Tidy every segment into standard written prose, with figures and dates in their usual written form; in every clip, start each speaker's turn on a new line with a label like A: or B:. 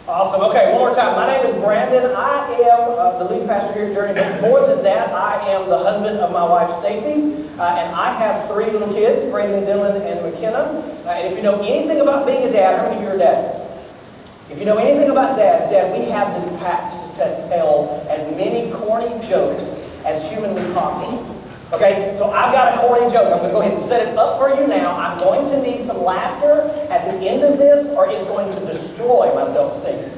A: Awesome. Okay, one more time. My name is Brandon. I am the lead pastor here at Journey. But more than that, I am the husband of my wife, Stacy. And I have 3 little kids, Brandon, Dylan, and McKenna. And if you know anything about being a dad, how many of you are dads? If you know anything about dads, we have this pact to tell as many corny jokes as humanly possible. Okay, so I've got a corny joke. I'm going to go ahead and set it up for you now. I'm going to need some laughter at the end of this, or it's going to destroy my self-esteem.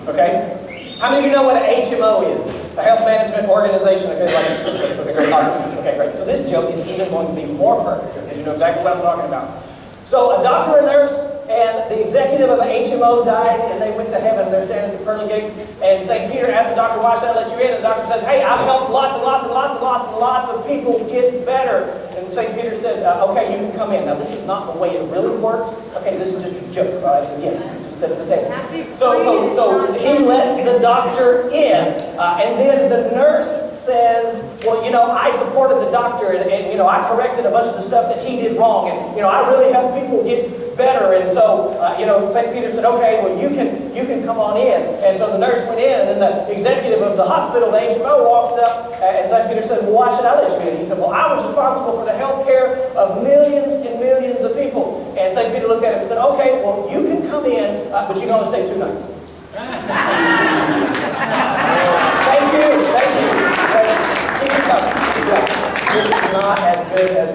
A: Okay? How many of you know what an HMO is? A health management organization. Okay, like it's okay, great, awesome. Okay, great. So this joke is even going to be more perfect because you know exactly what I'm talking about. So a doctor and nurse and the executive of an HMO died, and they went to heaven. They're standing at the pearly gates, and St. Peter asked the doctor, "Why should I let you in?" And the doctor says, "Hey, I've helped lots and lots and lots and lots and lots of people get better." And St. Peter said, "Okay, you can come in." Now, this is not the way it really works. Okay, this is just a joke, all right? Again, just sit at the table. So he lets the doctor in, and then the nurse says, "Well, you know, I supported the doctor, and you know, I corrected a bunch of the stuff that he did wrong, and you know, I really helped people get better." And so, you know, St. Peter said, "Okay, well, you can come on in." And so the nurse went in, and then the executive of the hospital, the HMO, walks up, and St. Peter said, "Well, why should I let you in?" He said, "Well, I was responsible for the health care of millions and millions of people." And St. Peter looked at him and said, "Okay, well, you can come in, but you can only stay 2 nights." Thank you. Keep it coming. This is not as good as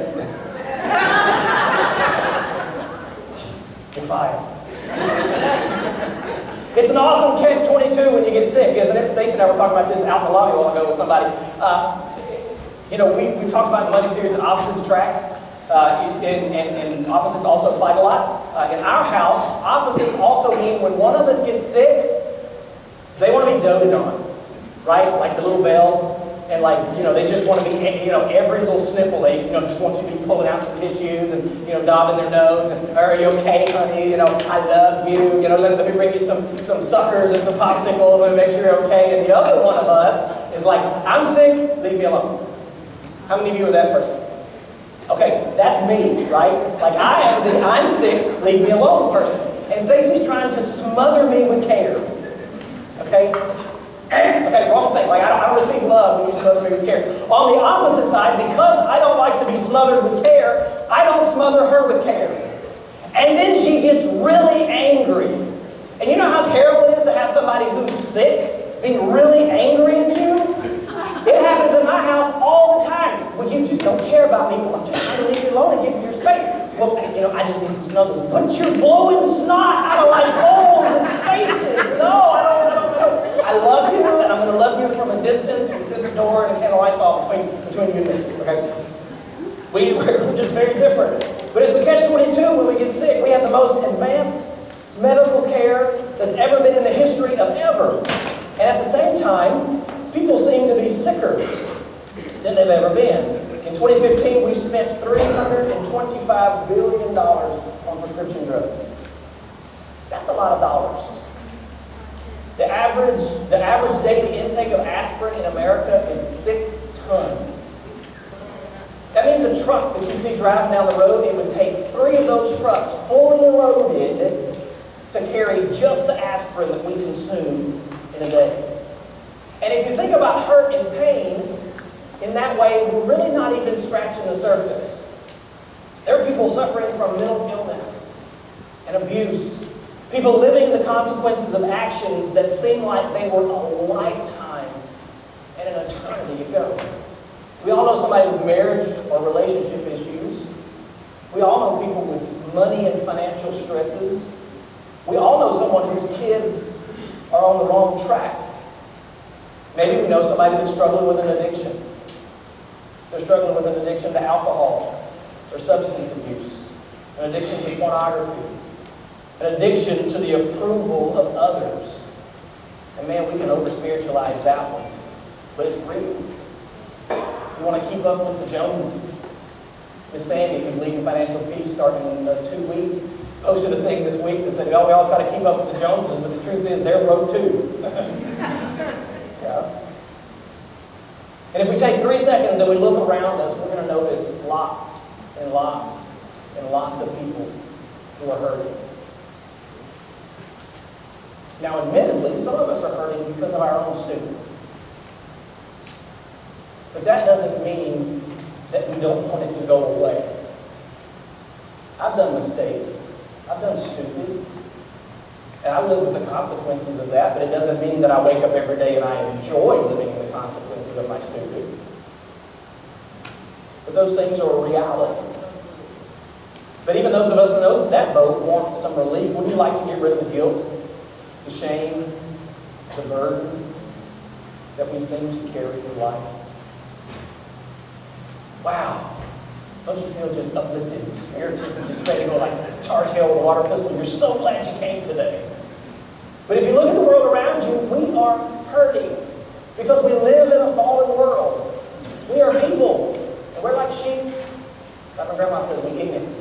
A: you're fired. It's an awesome catch-22 when you get sick, isn't it? Stacey and I were talking about this out in the lobby a while ago with somebody. You know, we talked about in the Money series that opposites attract, and opposites also fight a lot. In our house, opposites also mean when one of us gets sick, they want to be doted on, right? Like the little bell. And like, you know, they just want to be, you know, every little sniffle, they, you know, just want you to be pulling out some tissues and, you know, daubing their nose and, "Are you okay, honey? You know, I love you. You know, let me bring you some suckers and some popsicles and make sure you're okay." And the other one of us is like, "I'm sick, leave me alone." How many of you are that person? Okay, that's me, right? Like I am the "I'm sick, leave me alone" person. And Stacy's trying to smother me with care. Okay? Okay, wrong thing. Like I don't receive love when you smother me with care. On the opposite side, because I don't like to be smothered with care, I don't smother her with care. And then she gets really angry. And you know how terrible it is to have somebody who's sick be really angry at you? It happens in my house all the time. "Well, you just don't care about me." "Well, I'm just trying to leave you alone and give you your space." "Well, you know, I just need some snuggles." "But you're blowing snot out of like all the spaces." "No, I don't. I love you, and I'm going to love you from a distance with this door and a can of Lysol between you and me." Okay? We're just very different. But it's a catch-22 when we get sick. We have the most advanced medical care that's ever been in the history of ever. And at the same time, people seem to be sicker than they've ever been. In 2015, we spent $325 billion on prescription drugs. That's a lot of dollars. The average daily intake of aspirin in America is 6 tons. That means a truck that you see driving down the road, it would take 3 of those trucks fully loaded to carry just the aspirin that we consume in a day. And if you think about hurt and pain in that way, we're really not even scratching the surface. There are people suffering from mental illness and abuse. People living the consequences of actions that seem like they were a lifetime and an eternity ago. We all know somebody with marriage or relationship issues. We all know people with money and financial stresses. We all know someone whose kids are on the wrong track. Maybe we know somebody that's struggling with an addiction. They're struggling with an addiction to alcohol or substance abuse, an addiction to pornography, an addiction to the approval of others. And man, we can over-spiritualize that one. But it's real. You want to keep up with the Joneses. Miss Sandy, who's leading Financial Peace starting in 2 weeks, posted a thing this week that said, "Oh, we all try to keep up with the Joneses, but the truth is they're broke too." Yeah. And if we take 3 seconds and we look around us, we're going to notice lots and lots and lots of people who are hurting. Now, admittedly, some of us are hurting because of our own stupid. But that doesn't mean that we don't want it to go away. I've done mistakes. I've done stupid. And I live with the consequences of that, but it doesn't mean that I wake up every day and I enjoy living in the consequences of my stupid. But those things are a reality. But even those of us in that boat want some relief. Wouldn't you like to get rid of the guilt, the shame, the burden that we seem to carry through life? Wow. Don't you feel just uplifted and spirited and just ready to go like charge hell with a water pistol? You're so glad you came today. But if you look at the world around you, we are hurting because we live in a fallen world. We are people, and we're like sheep. Like my grandma says, we ignorant.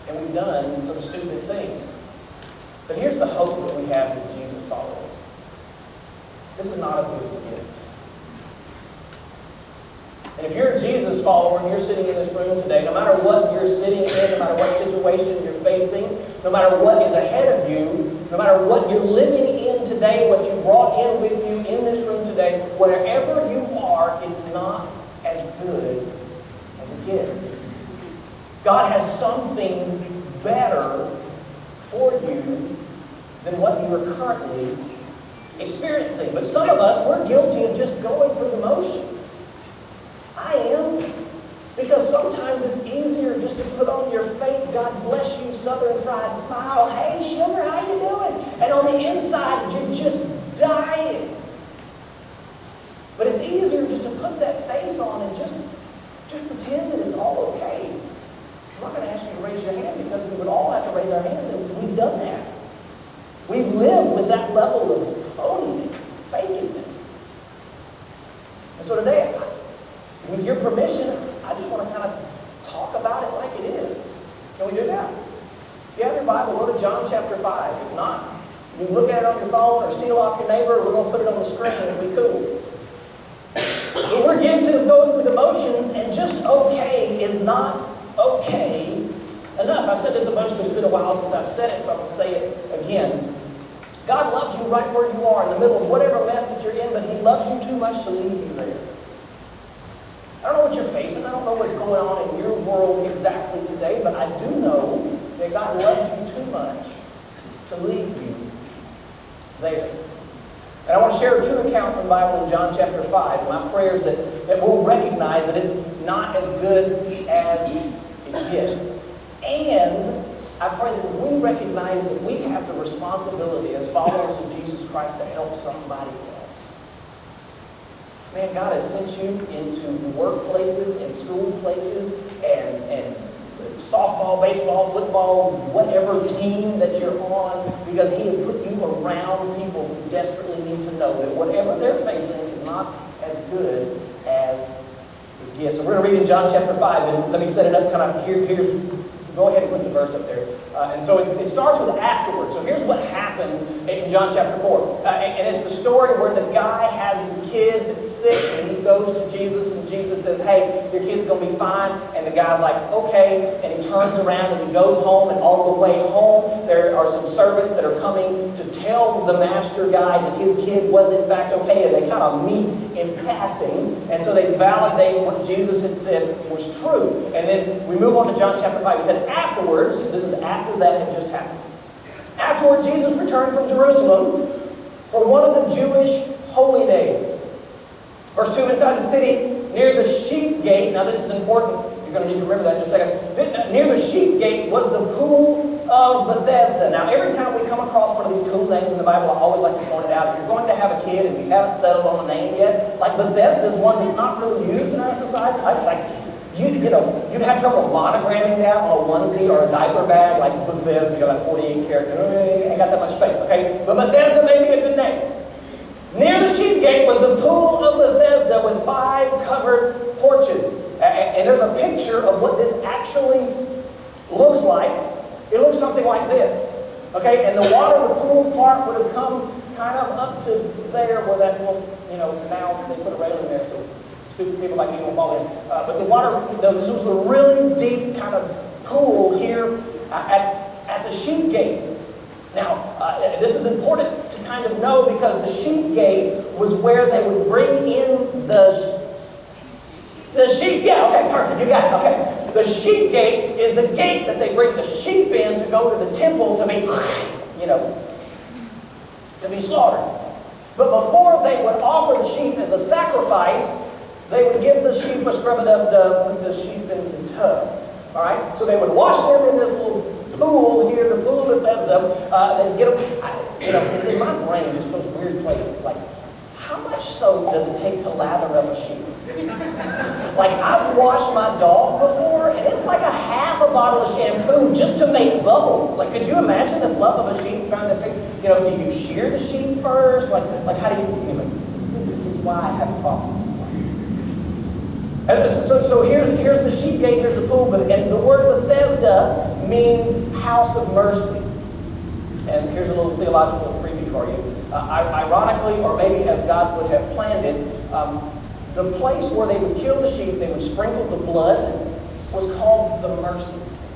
A: And we've done some stupid things. But here's the hope that we have as a Jesus follower. This is not as good as it gets. And if you're a Jesus follower and you're sitting in this room today, no matter what you're sitting in, no matter what situation you're facing, no matter what is ahead of you, no matter what you're living in today, what you brought in with you in this room today, wherever you are, it's not as good as it gets. God has something better for you than what you are currently experiencing. But some of us, we're guilty of just going through the motions. I am. Because sometimes it's easier just to put on your fake, God bless you, Southern fried smile. Hey, sugar, how you doing? And on the inside, you're just dying. But it's easier just to put that face on and just pretend that it's all okay. I'm not going to ask you to raise your hand because we would all have to raise our hands, and we've done that. We've lived with that level of phoniness, fakiness. And so today, with your permission, I just want to kind of talk about it like it is. Can we do that? If you have your Bible, go to John chapter 5. If not, you can look at it on your phone or steal off your neighbor. We're going to put it on the screen. It'll be cool. But we're getting to go through the motions, and just okay is not okay enough. I've said this a bunch, but it's been a while since I've said it, so I'm going to say it again. God loves you right where you are, in the middle of whatever mess that you're in, but He loves you too much to leave you there. I don't know what you're facing. I don't know what's going on in your world exactly today, but I do know that God loves you too much to leave you there. And I want to share two accounts from the Bible in John chapter 5. My prayer is that we'll recognize that it's not as good as it gets. And I pray that we recognize that we have the responsibility as followers of Jesus Christ to help somebody else. Man, God has sent you into workplaces and school places and softball, baseball, football, whatever team that you're on, because He has put you around people who desperately need to know that whatever they're facing is not as good as it gets. So we're going to read in John chapter 5, and let me set it up kind of here's go ahead and put the verse up there. And so it starts with afterwards. So here's what happens in John chapter 4. And it's the story where the guy has the kid that's sick, and he goes to Jesus, and Jesus says, hey, your kid's going to be fine. And the guy's like, okay. And he turns around and he goes home, and on the way home, there are some servants that are coming to tell the master guy that his kid was in fact okay, and they kind of meet in passing. And so they validate what Jesus had said was true. And then we move on to John chapter 5. He said, afterwards, this is after that had just happened. Afterwards, Jesus returned from Jerusalem for one of the Jewish holy days. Verse 2, inside the city, near the sheep gate, now this is important, you're going to need to remember that in just a second. Near the sheep gate was the pool of Bethesda. Now, every time we come across one of these cool names in the Bible, I always like to point it out. If you're going to have a kid and you haven't settled on a name yet, like Bethesda is one that's not really used in our society. You'd have trouble monogramming that on a onesie or a diaper bag, like Bethesda, like 48 characters. Ain't got that much space, okay? But Bethesda may be a good name. Near the sheep gate was the pool of Bethesda with 5 covered porches. And there's a picture of what this actually looks like. It looks something like this, okay? And the water, the pool part would have come kind of up to there where that little, now they put a railing there so stupid people like me won't fall in. But the water, this was a really deep kind of pool here at the sheep gate. this is important to kind of know because the sheep gate was where they would bring in the sheep. Yeah, okay, perfect. You got it. Okay. The sheep gate is the gate that they bring the sheep in to go to the temple to be, to be slaughtered. But before they would offer the sheep as a sacrifice, they would give the sheep a scrub it up to put the sheep in the tub. All right? So they would wash them in this little pool here, the pool of Bethesda, and get them, in my brain just goes weird places. Like, how much soap does it take to lather up a sheep? Like, I've washed my dog before, and it's like a half a bottle of shampoo just to make bubbles. Like, could you imagine the fluff of a sheep trying to figure, do you shear the sheep first? Like how do you, this is why I have problems. And so here's the sheep gate, here's the pool, and the word Bethesda means house of mercy. And here's a little theological freebie for you. Ironically, or maybe as God would have planned it, the place where they would kill the sheep, they would sprinkle the blood, was called the mercy seat.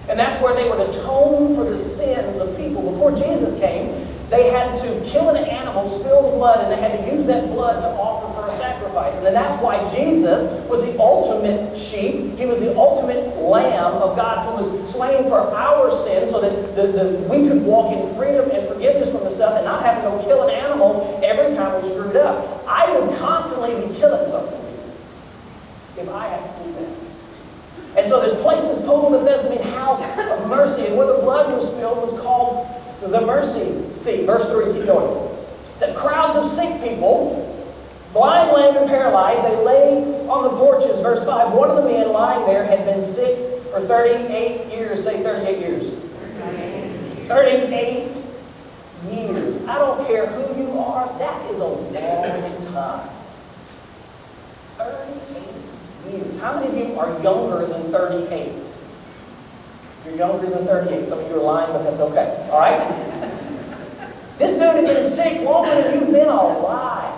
A: And that's where they would atone for the sins of people. Before Jesus came, they had to kill an animal, spill the blood, and they had to use that blood to offer for a sacrifice. And then that's why Jesus was the ultimate sheep. He was the ultimate lamb of God who was slain for our sins so that we could walk in freedom and forgiveness from the stuff and not have to go kill an animal every time we screwed up. I would constantly be killing something if I had to do that. And so this pool of Bethesda means house of mercy. And where the blood was spilled was called the mercy seat. Verse 3, keep going. That crowds of sick people, blind, lame, and paralyzed, they lay on the porches. Verse 5, one of the men lying there had been sick for 38 years. Say 38 years. 38 years. I don't care who you are, that is a long time. 38 years. How many of you are younger than 38? You're younger than 38. Some of you are lying, but that's okay. All right? This dude had been sick longer than you've been alive.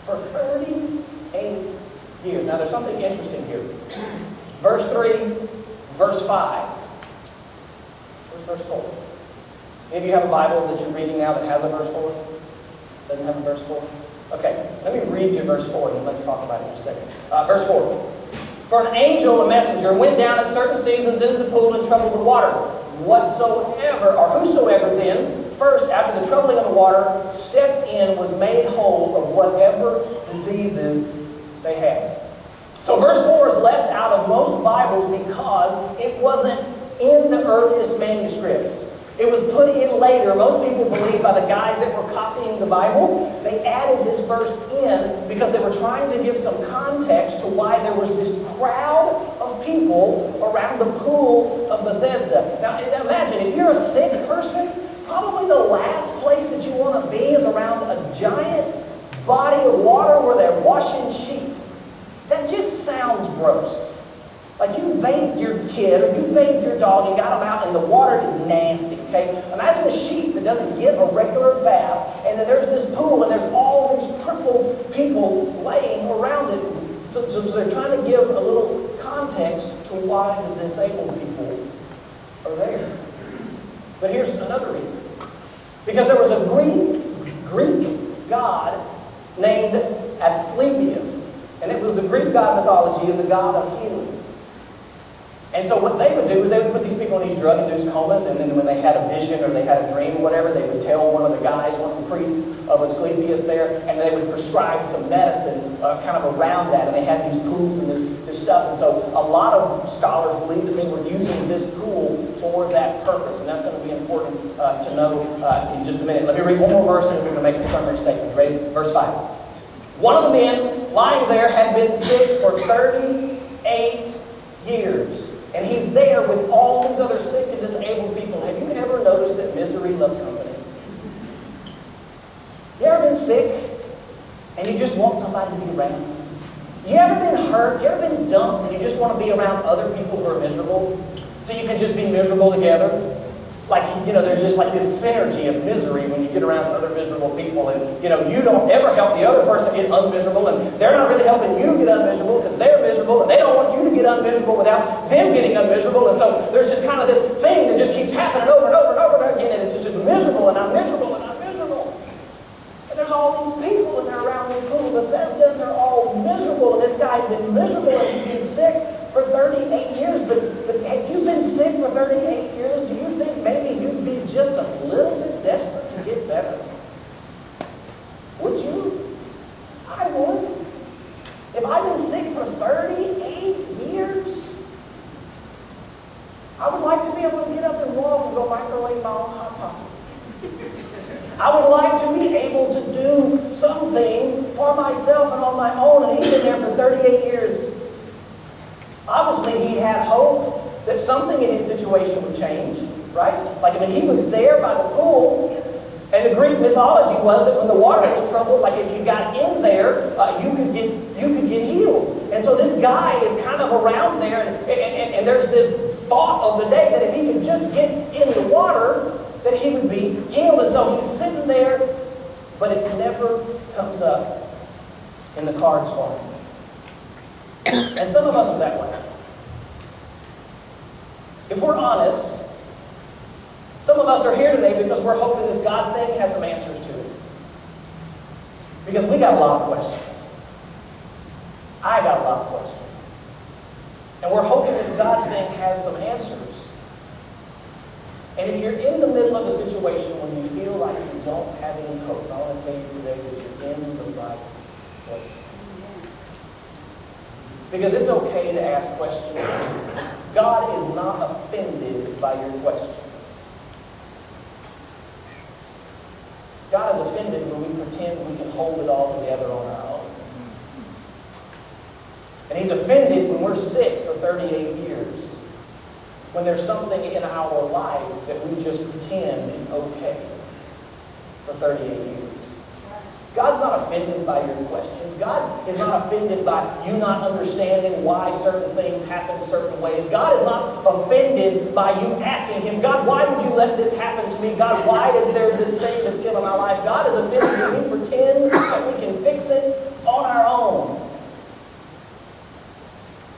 A: For 38 years. Now, there's something interesting here. Verse 3, verse 5. Where's verse 4? Any of you have a Bible that you're reading now that has a verse 4? Doesn't have a verse 4? Okay, let me read you verse 4 and let's talk about it in a second. Verse 4. For an angel, a messenger, went down at certain seasons into the pool and troubled the water. Whatsoever, or whosoever then, first after the troubling of the water, stepped in, was made whole of whatever diseases they had. So verse 4 is left out of most Bibles because it wasn't in the earliest manuscripts. It was put in later. Most people believe by the guys that were copying the Bible, they added this verse in because they were trying to give some context to why there was this crowd of people around the pool of Bethesda. Now imagine, if you're a sick person, probably the last place that you want to be is around a giant body of water where they're washing sheep. That just sounds gross. Like you bathed your kid or you bathed your dog and got them out and the water is nasty, okay? Imagine a sheep that doesn't get a regular bath and then there's this pool and there's all these crippled people laying around it. So they're trying to give a little context to why the disabled people are there. But here's another reason. Because there was a Greek god named Asclepius. And it was the Greek god mythology of the god of healing. And so what they would do is they would put these people in these drug-induced comas, and then when they had a vision or they had a dream or whatever, they would tell one of the guys, one of the priests of Asclepius there, and they would prescribe some medicine kind of around that, and they had these pools and this stuff. And so a lot of scholars believe that they were using this pool for that purpose, and that's going to be important to know in just a minute. Let me read one more verse, and then we're going to make a summary statement. Ready? Verse 5. One of the men lying there had been sick for 38 years. And he's there with all these other sick and disabled people. Have you ever noticed that misery loves company? You ever been sick and you just want somebody to be around? You ever been hurt? You ever been dumped and you just want to be around other people who are miserable? So you can just be miserable together? Like, there's just like this synergy of misery when you get around other miserable people. And, you don't ever help the other person get unmiserable. And they're not really helping you get unmiserable because they're miserable. And they don't want you to get unmiserable without them getting unmiserable. And so there's just kind of this thing that just keeps happening over and over and over again. it's just miserable, and I'm miserable, and I'm miserable. And there's all these people, and they're around this pool of Bethesda, and they're all miserable, and this guy had been miserable, and he'd been sick for 38 years. But have you been sick for 38 years? Do you think maybe you'd be just a little bit desperate to get better? Would you? I would. If I've been sick for 38 years, I would like to be able to get up and walk and go microwave my own hot pocket. I would like to be able to do something for myself and on my own, and he'd been there for 38 years. Obviously, he had hope that something in his situation would change, right? Like, I mean, he was there by the pool, and the Greek mythology was that when the water was troubled, like if you got in there, you could get healed. And so this guy is kind of around there, and there's this thought of the day that if he could just get in the water, that he would be healed. And so he's sitting there, but it never comes up in the cards for him. And some of us are that way. If we're honest, some of us are here today because we're hoping this God thing has some answers to it. Because we got a lot of questions. I got a lot of questions. And we're hoping this God thing has some answers. And if you're in the middle of a situation when you feel like you don't have any hope, I want to tell you today that you're in the right place. Because it's okay to ask questions. God is not offended by your questions. God is offended when we pretend we can hold it all together on our own. And He's offended when we're sick for 38 years. When there's something in our life that we just pretend is okay for 38 years. God's not offended by your questions. God is not offended by you not understanding why certain things happen certain ways. God is not offended by you asking Him, God, why did you let this happen to me? God, why is there this thing that's still in my life? God is offended when we pretend that we can fix it on our own.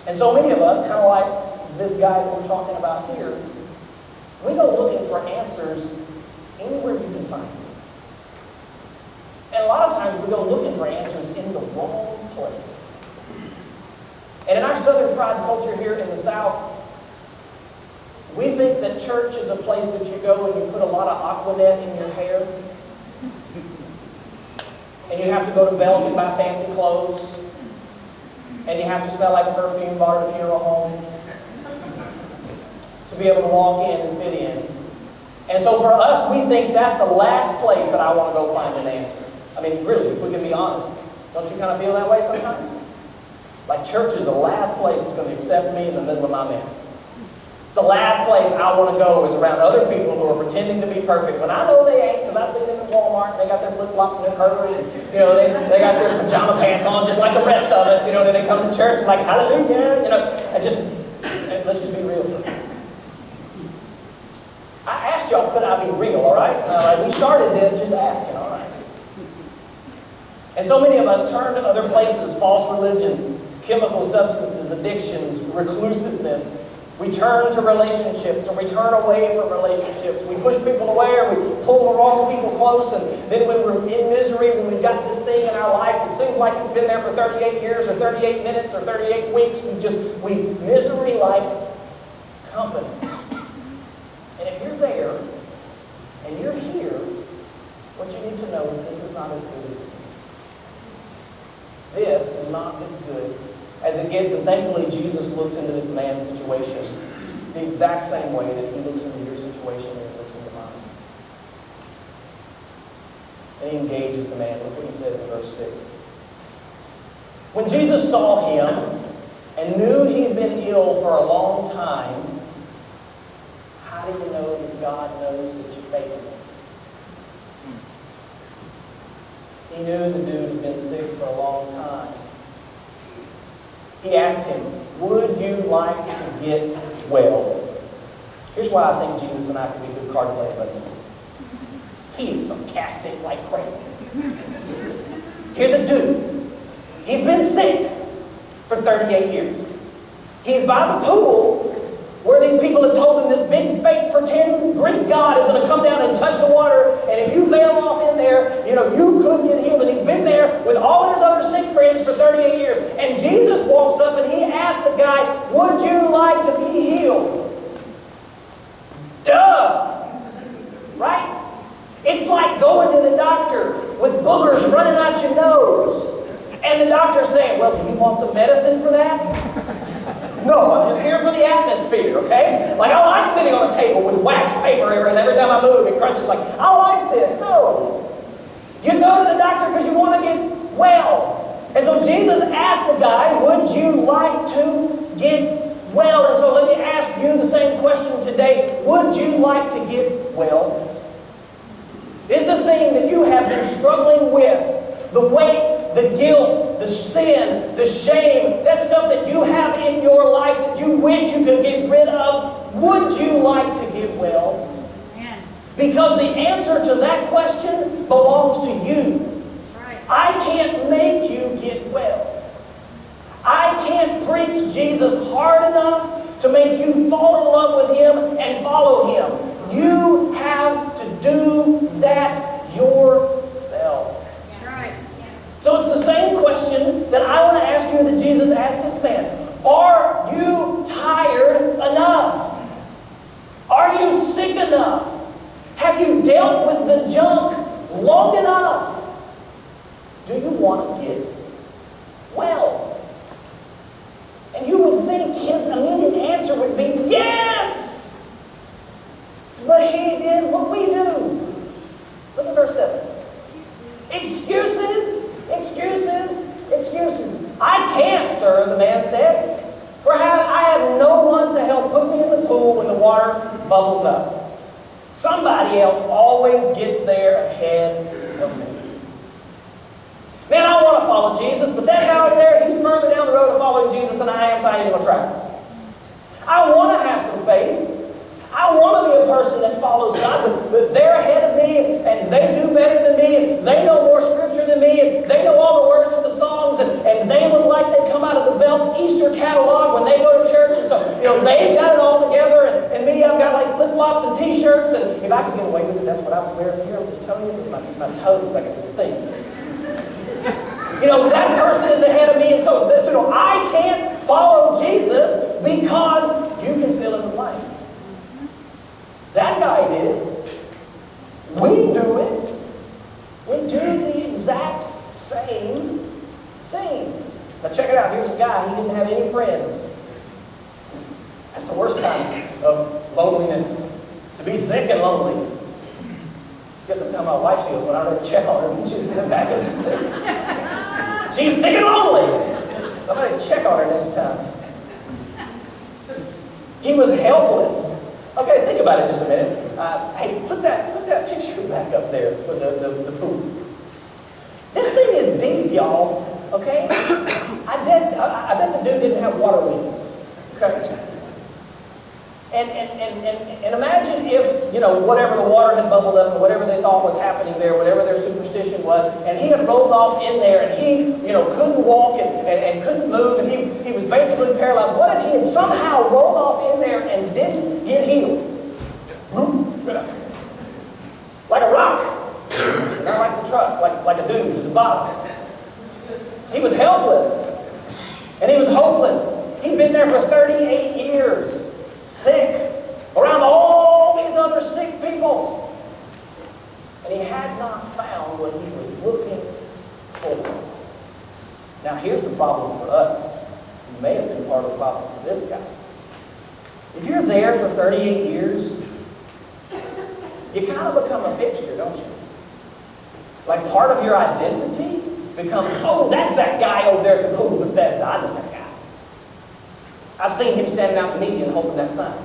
A: And so many of us, kind of like this guy that we're talking about here, we go looking for answers anywhere you can find them. And a lot of times we go looking for answers in the wrong place. And in our Southern pride culture here in the South, we think that church is a place that you go and you put a lot of Aquanet in your hair. And you have to go to Belk and buy fancy clothes. And you have to smell like perfume bought at a funeral home to be able to walk in and fit in. And so for us, we think that's the last place that I want to go find an answer. I mean, really, if we can be honest, don't you kind of feel that way sometimes? Like church is the last place that's going to accept me in the middle of my mess. It's the last place I want to go is around other people who are pretending to be perfect. When I know they ain't, because I see them in Walmart, and they got their flip-flops and their curlers, and they got their pajama pants on just like the rest of us, then they come to church and like, hallelujah, and let's just be real for a minute. I asked y'all, could I be real, all right? We started this just asking, all right? And so many of us turn to other places, false religion, chemical substances, addictions, reclusiveness. We turn to relationships, or we turn away from relationships. We push people away, or we pull the wrong people close, and then when we're in misery, when we've got this thing in our life that seems like it's been there for 38 years, or 38 minutes, or 38 weeks, misery likes company. And if you're there, and you're here, what you need to know is this is not as good as it gets. This is not as good as it gets, and thankfully Jesus looks into this man's situation the exact same way that He looks into your situation and He looks into mine. And He engages the man. Look what He says in verse 6. When Jesus saw him and knew he had been ill for a long time, how do you know that God knows that you failed Him? He knew the dude had been sick for a long time. He asked him, would you like to get well? Here's why I think Jesus and I could be good card play buddies. He is sarcastic like crazy. Here's a dude. He's been sick for 38 years. He's by the pool where these people have told him this big, fake, pretend Greek of God is going to come down and touch the water, and if you bail off in there, you could get healed. And he's been there with all of his other sick friends for 38 years. And Jesus walks up and he asks the guy, would you like to be healed? Duh! Right? It's like going to the doctor with boogers running out your nose. And the doctor's saying, well, do you want some medicine for that? No, I'm just here for the atmosphere, okay? Like, I like sitting on a table with wax paper and every time I move it crunches. Like, I like this. No. You go to the doctor because you want to get well. And so Jesus asked the guy, would you like to get well? And so let me ask you the same question today. Would you like to get well? Is the thing that you have been struggling with, the weight, the guilt, the sin, the shame, that stuff that you have in your life that you wish you could get rid of, would you like to get well? Amen. Because the answer to that question belongs to you. Right. I can't make you get well. I can't preach Jesus hard enough to make you fall in love with Him and follow Him. You have to do that yourself. That's right. So it's the same question that I want to ask you that Jesus asked this man. Are you tired enough? Are you sick enough? Have you dealt with the junk long enough? Do you want to get well? And you would think his immediate answer would be yes! But he did what we do. Look at verse 7. Excuses, excuses, excuses. I can't, sir, the man said, for I have no one to help put me in the pool when the water bubbles up. Somebody else always gets there ahead of me. Man, I want to follow Jesus, but that guy over there, he's further down the road to following Jesus than I am, so I ain't going to try. I want to have some faith. I want to be a person that follows God, but they're ahead of me, and they do better than me, and they know more Scripture than me, and they know all the words to the songs, and they look like they come out of the Belk Easter catalog when they go to church, and so, they've got it all together, and me, I've got like flip-flops and T-shirts, and if I could get away with it, that's what I would wear here. I'm just telling you, my toes, I got this thing. That person is ahead of me, and so I can't follow Jesus because you can fill in the blank. That guy did it. We do it. We do the exact same thing. Now check it out. Here's a guy, he didn't have any friends. That's the worst kind of loneliness. To be sick and lonely. I guess that's how my wife feels when I go to check on her and she's in the back and she's sick. She's sick and lonely. Somebody check on her next time. He was helpless. Okay, think about it just a minute. Hey, put that picture back up there with the pool. This thing is deep, y'all. Okay? I bet the dude didn't have water wings. Okay? And imagine if, whatever the water had bubbled up and whatever they thought was happening there, whatever their superstition was, and he had rolled off in there and he, couldn't walk and couldn't move and he was basically paralyzed. What if he had somehow rolled off in there and didn't get healed? Like a rock. Not like the truck, like a dude at the bottom. He was helpless. And he was hopeless. He'd been there for 38 years. Sick, around all these other sick people. And he had not found what he was looking for. Now here's the problem for us. You may have been part of the problem for this guy. If you're there for 38 years, you kind of become a fixture, don't you? Like part of your identity becomes, oh, that's that guy over there at the pool of Bethesda. I know that guy. I've seen him standing out in the median holding that sign.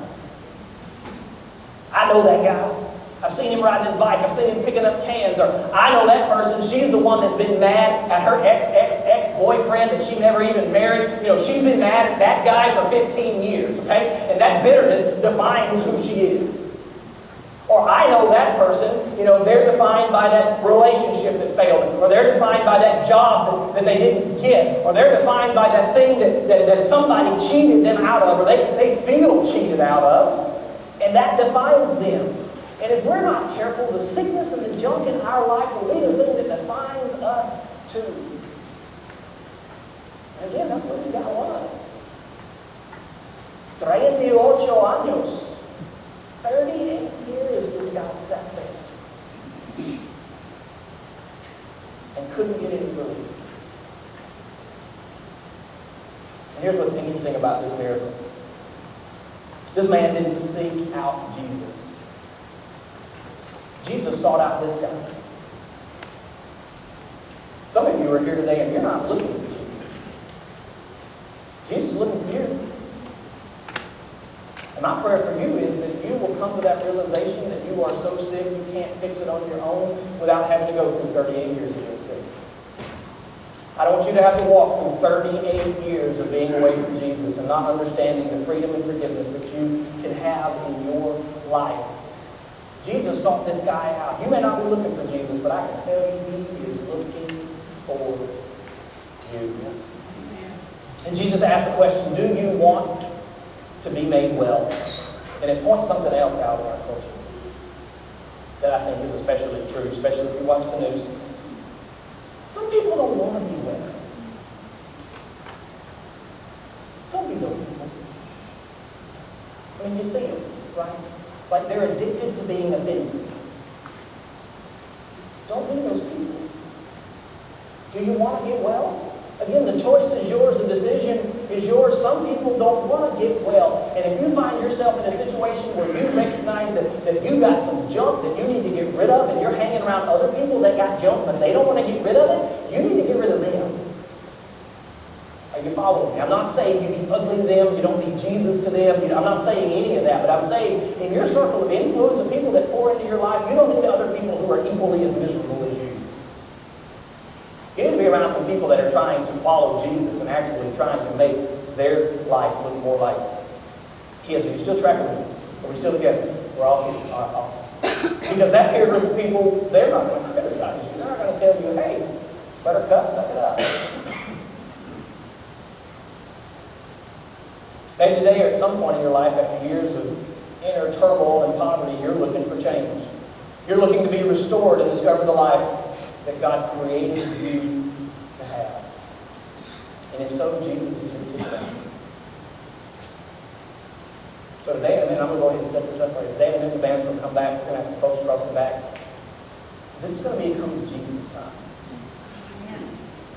A: I know that guy. I've seen him riding his bike. I've seen him picking up cans. Or I know that person. She's the one that's been mad at her ex-boyfriend that she never even married. She's been mad at that guy for 15 years, okay? And that bitterness defines who she is. Or I know that person, they're defined by that relationship that failed them. Or they're defined by that job that they didn't get. Or they're defined by that thing that somebody cheated them out of. Or they feel cheated out of. And that defines them. And if we're not careful, the sickness and the junk in our life will be the thing that defines us too. And again, that's what this guy was. 38 años. 38 years this guy sat there. And couldn't get any relief. And here's what's interesting about this miracle. This man didn't seek out Jesus. Jesus sought out this guy. Some of you are here today and you're not looking for Jesus. Jesus is looking for you. And my prayer for you is that you will come to that realization that you are so sick you can't fix it on your own without having to go through 38 years of being sick. I don't want you to have to walk through 38 years of being away from Jesus and not understanding the freedom and forgiveness that you can have in your life. Jesus sought this guy out. You may not be looking for Jesus, but I can tell you he is looking for you. And Jesus asked the question, do you want to be made well? And it points something else out in our culture that I think is especially true, especially if you watch the news. Some people don't want to be well. Don't be those people. I mean, you see them, right? Like they're addicted to being offended. Don't be those people. Do you want to get well? Again, the choice is yours, the decision is yours. Some people don't want to get well. And if you find yourself in a situation where you recognize that you got some junk that you need to get rid of, and you're hanging around other people that got junk, but they don't want to get rid of it, you need to get rid of them. Are you following me? I'm not saying you be ugly to them, you don't need Jesus to them. I'm not saying any of that, but I'm saying in your circle of influence of people that pour into your life, you don't need other people who are equally as miserable as you. You need to be around some people that are trying to follow Jesus and actually trying to make their life look more like his. Are you still tracking with me? Are we still together? We're all here. All right, awesome. Because that peer group of people, they're not going to criticize you. They're not going to tell you, hey, buttercup, suck it up. Maybe today or at some point in your life, after years of inner turmoil and poverty, you're looking for change. You're looking to be restored and discover the life that God created you to have. And if so, Jesus is your ticket. So today, and then I'm going to go ahead and set this up for you. Today, and then the band's going to come back. We're going to have some folks across the back. This is going to be a come to Jesus time.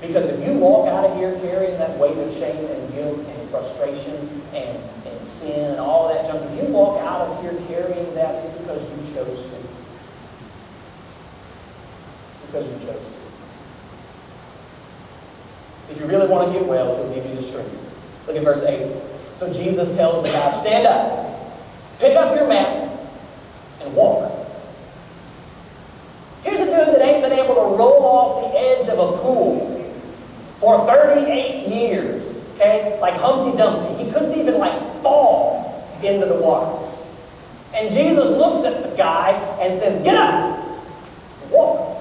A: Because if you walk out of here carrying that weight of shame and guilt and frustration and sin and all that junk, if you walk out of here carrying that, it's because you chose to. Because you chose to. If you really want to get well, He'll give you the strength. Look at verse 8. So Jesus tells the guy, stand up, pick up your mat, and walk. Here's a dude that ain't been able to roll off the edge of a pool for 38 years, okay? Like Humpty Dumpty. He couldn't even fall into the water. And Jesus looks at the guy and says, get up, walk.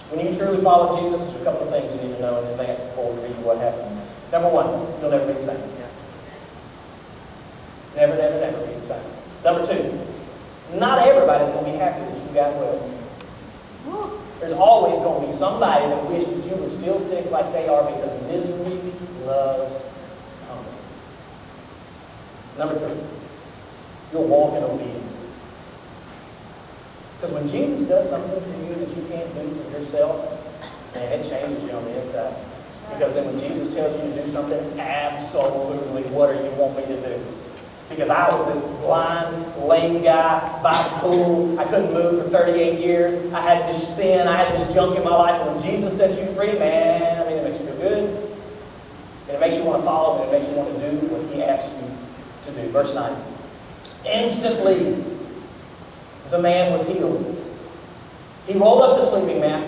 A: When you truly follow Jesus, there's a couple of things you need to know in advance before we read what happens. Number one, you'll never be the same. Never, never, never be the same. Number two, not everybody's going to be happy that you got well. There's always going to be somebody that wishes that you were still sick like they are because misery loves company. Number three, you'll walk in obedience. Because when Jesus does something for you that you can't do for yourself, man, it changes you on the inside. Because then when Jesus tells you to do something, absolutely, what do you want me to do? Because I was this blind, lame guy by the pool. I couldn't move for 38 years. I had this sin. I had this junk in my life. And when Jesus sets you free, man, I mean, it makes you feel good. And it makes you want to follow Him. It makes you want to do what He asks you to do. Verse 9. Instantly, the man was healed. He rolled up the sleeping mat,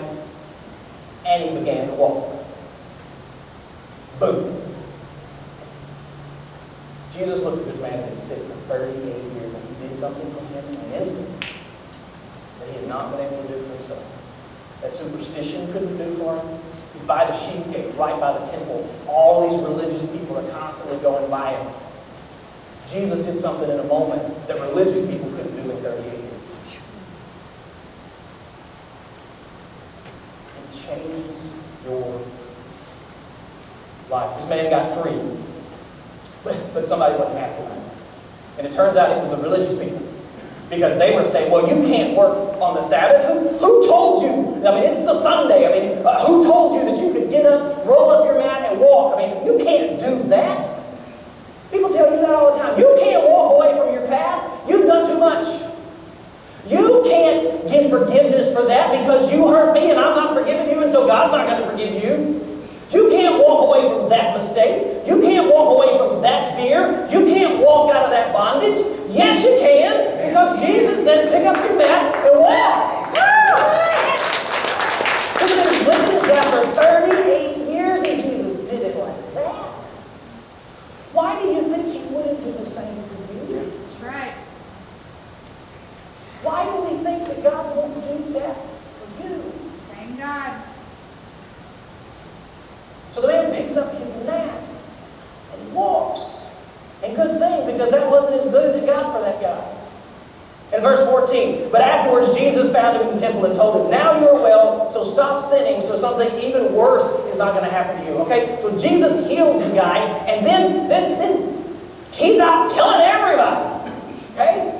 A: and he began to walk. Boom. Jesus looks at this man who's been sick for 38 years, and He did something for him in an instant that he had not been able to do for himself. That superstition couldn't do for him. He's by the sheep gate, right by the temple. All these religious people are constantly going by him. Jesus did something in a moment that religious people couldn't do in 38 years. It changes your life. This man got free, but somebody wasn't happy about it. And it turns out it was the religious people. Because they were saying, well, you can't work on the Sabbath. Who told you? I mean, it's a Sunday. I mean, who told you that you could get up, roll up your mat, and walk? I mean, you can't do that. People tell you that all the time. You can't walk away from your past. You've done too much. You can't get forgiveness for that because you hurt me and I'm not forgiving you, and so God's not going to forgive you. You can't walk away from that mistake. You can't walk away from that fear. You can't walk out of that bondage. Yes, you can, because Jesus says, pick up your mat and walk. Look at him living this guy for 38 years, and Jesus did it like that. Why do you think he wouldn't do the same for you?
B: That's right.
A: Why do we think that God won't do that for you?
B: Same God.
A: So the man picks up his mat and walks. And good thing, because that wasn't as good as it got for that guy. In verse 14, but afterwards Jesus found him in the temple and told him, now you're well, so stop sinning, so something even worse is not going to happen to you. Okay? So Jesus heals the guy, and then he's out telling everybody. Okay?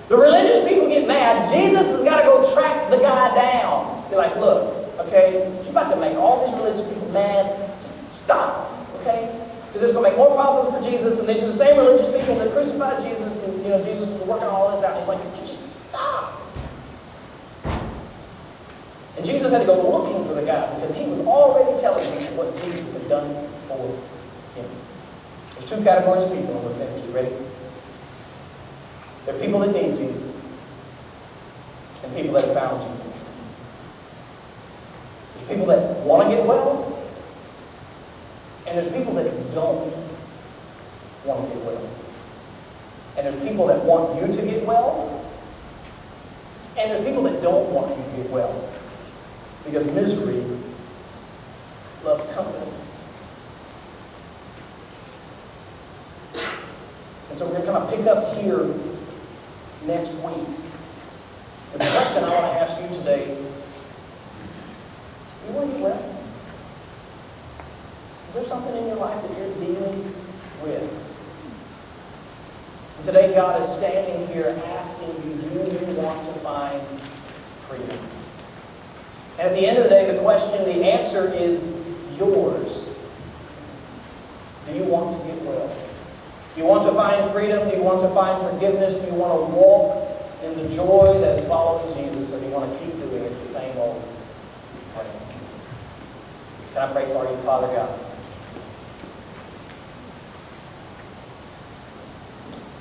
A: The religious people get mad. Jesus has got to go track the guy down. They're like, look, okay, you're about to make all these religious people mad. Just stop. Okay? Because it's going to make more problems for Jesus, and these are the same religious people that crucified Jesus, and Jesus was working all this out, and he's like, just stop. And Jesus had to go looking for the guy, because he was already telling him what Jesus had done for him. There's two categories of people, and we're finished. You ready? There are people that need Jesus, and people that have found Jesus. There's people that want to get well, and there's people that don't want to get well. And there's people that want you to get well. And there's people that don't want you to get well. Because misery loves company. And so we're going to kind of pick up here next week. And the question I want to ask you today, do you want to get well? Is there something in your life that you're dealing with? And today God is standing here asking you, do you want to find freedom? And at the end of the day, the question, the answer is yours. Do you want to get well? Do you want to find freedom? Do you want to find forgiveness? Do you want to walk in the joy that is following Jesus? Or do you want to keep doing it the same old way? Can I pray for you, Father God?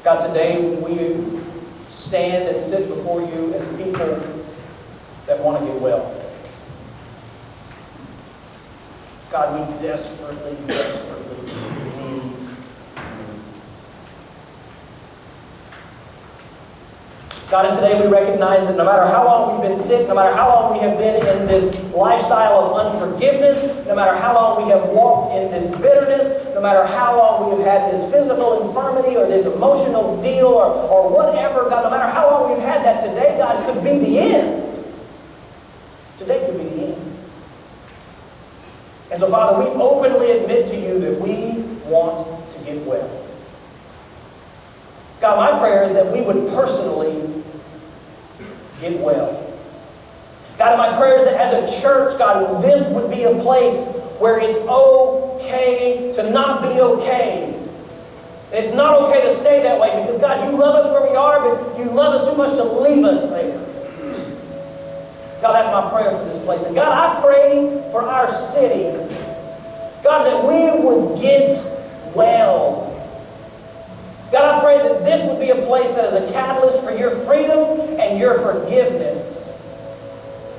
A: God, today we stand and sit before you as people that want to get well. God, we desperately, desperately need you. God, and today we recognize that no matter how long we've been sick, no matter how long we have been in this lifestyle of unforgiveness, no matter how long we have walked in this bitterness, no matter how long we have had this physical infirmity or this emotional deal or whatever, God, no matter how long we've had that, today, God, could be the end. Today could be the end. And so, Father, we openly admit to you that we want to get well. God, my prayer is that we would personally get well. God, my prayer is that as a church, God, this would be a place where it's okay to not be okay. And it's not okay to stay that way because, God, you love us where we are, but you love us too much to leave us there. God, that's my prayer for this place. And God, I pray for our city, God, that we would get well. God, I pray that this would be a place that is a catalyst for your freedom and your forgiveness.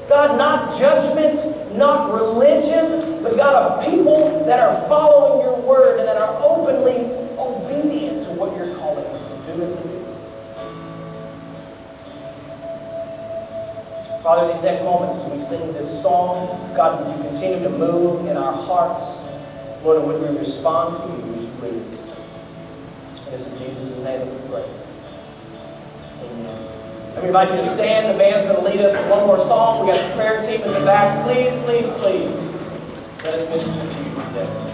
A: God, not judgment, not religion, but God, a people that are following your word and that are openly obedient to what you're calling us to do and to do. Father, in these next moments as we sing this song, God, would you continue to move in our hearts? Lord, and would we respond to you as you lead us? And it's in Jesus' name that we pray. Amen. Let me invite you to stand. The band's going to lead us in one more song. We got the prayer team in the back. Please, please, please, let us minister to you today.